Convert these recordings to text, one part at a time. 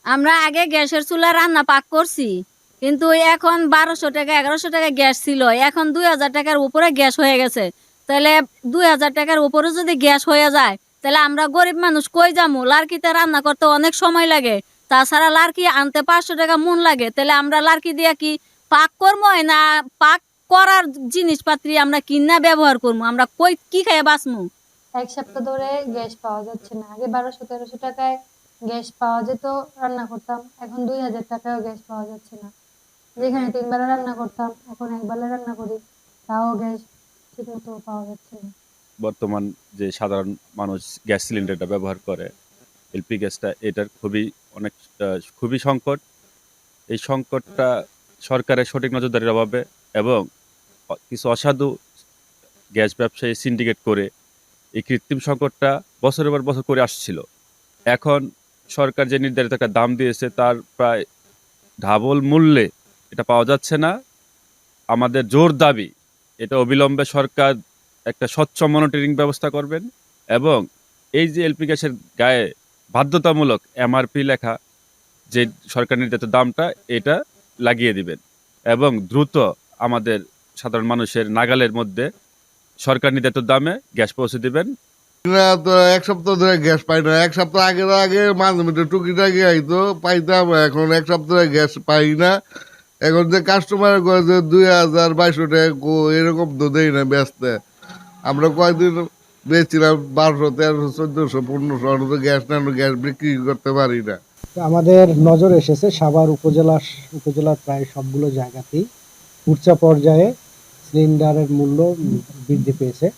আমরা আগে গ্যাসের চুলায় রান্না পাক করছি, কিন্তু এখন 1200 টাকা 1100 টাকা গ্যাস ছিল, এখন 2000 টাকার উপরে গ্যাস হয়ে গেছে। তাহলে 2000 টাকার উপরে যদি গ্যাস হয়ে যায়, তাহলে আমরা গরিব মানুষ কই যাবো? লার্কিতে রান্না করতে অনেক সময় লাগে, তাছাড়া লার্কি আনতে 500 টাকা মন লাগে। তাহলে আমরা লার্কি দিয়ে কি পাক করবো না পাক করার জিনিসপাতি আমরা কিনা ব্যবহার করবো? আমরা কই কি খেয়ে বাঁচবো? এক সপ্তাহ ধরে গ্যাস পাওয়া যাচ্ছে না। আগে 1200-1300 টাকায় গ্যাস পাওয়া যেত, রান্না করতাম। এখন 2000 টাকায়ও গ্যাস পাওয়া যাচ্ছে না। যেখানে 3 বেলা রান্না করতাম, এখন 1 বেলা রান্না করি, তাও গ্যাস ঠিক মতো পাওয়া যাচ্ছে না। বর্তমান যে সাধারণ মানুষ গ্যাস সিলিন্ডারটা ব্যবহার করে, এলপি গ্যাসটা, এটার খুবই সংকট। এই সংকটটা সরকারের সঠিক নজরদারির অভাবে এবং কিছু অসাধু গ্যাস ব্যবসায়ী সিন্ডিকেট করে এই কৃত্রিম সংকটটা বছরের পর বছর করে আসছিল। এখন সরকার যে নির্ধারিত একটা দাম দিয়েছে তার প্রায় ডাবল মূল্যে এটা পাওয়া যাচ্ছে না। আমাদের জোর দাবি, এটা অবিলম্বে সরকার একটা স্বচ্ছ মনিটরিং ব্যবস্থা করবেন এবং এই যে এলপি গ্যাসের গায়ে বাধ্যতামূলক এমআরপি লেখা যে সরকার নির্ধারিত দামটা, এটা লাগিয়ে দিবেন এবং দ্রুত আমাদের সাধারণ মানুষের নাগালের মধ্যে সরকার নির্ধারিত দামে গ্যাস পৌঁছে দিবেন। না তো, এক সপ্তাহ ধরে গ্যাস পাই না। এক সপ্তাহ আগে মাঝে মধ্যে টুকিটাকি আইতো, পাইতাম। এখন এক সপ্তাহ ধরে গ্যাস পাই না। এখন যে কাস্টমার করে যে 2000-2200 টাকা এরকম তো দেই না বেচতে। আমরা কয়েকদিন বেচছিলাম 1200, 1300, 1400, 1500, আমরা তো গ্যাস বিক্রি করতে পারি না। আমাদের নজর এসেছে সাভার উপজেলার প্রায় সবগুলো জায়গাতেই উচ্চ পর্যায়ে সিলিন্ডারের মূল্য বৃদ্ধি পেয়েছে।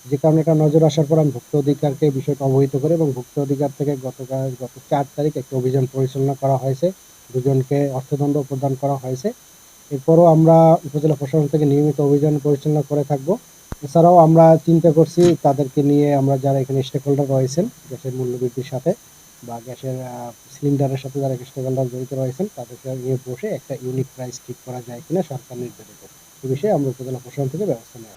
যে কারণে এটা নজর আসার পর আমি ভুক্ত অধিকারকে বিষয়টা অবহিত করে এবং ভুক্ত অধিকার থেকে গত 4 তারিখ একটি অভিযান পরিচালনা করা হয়েছে। দুজনকে অর্থদণ্ড প্রদান করা হয়েছে। এরপরও আমরা উপজেলা প্রশাসন থেকে নিয়মিত অভিযান পরিচালনা করে থাকব। এছাড়াও আমরা চিন্তা করছি তাদেরকে নিয়ে, আমরা যারা এখানে স্টেক হোল্ডার রয়েছেন গ্যাসের মূল্য বৃদ্ধির সাথে বা গ্যাসের সিলিন্ডারের সাথে যারা স্টেক হোল্ডার জড়িত রয়েছেন, তাদেরকে নিয়ে বসে একটা ইউনিক প্রাইস ঠিক করা যায় কিনা সরকার নির্ধারিত, এ বিষয়ে আমরা উপজেলা প্রশাসন থেকে ব্যবস্থা নেওয়া।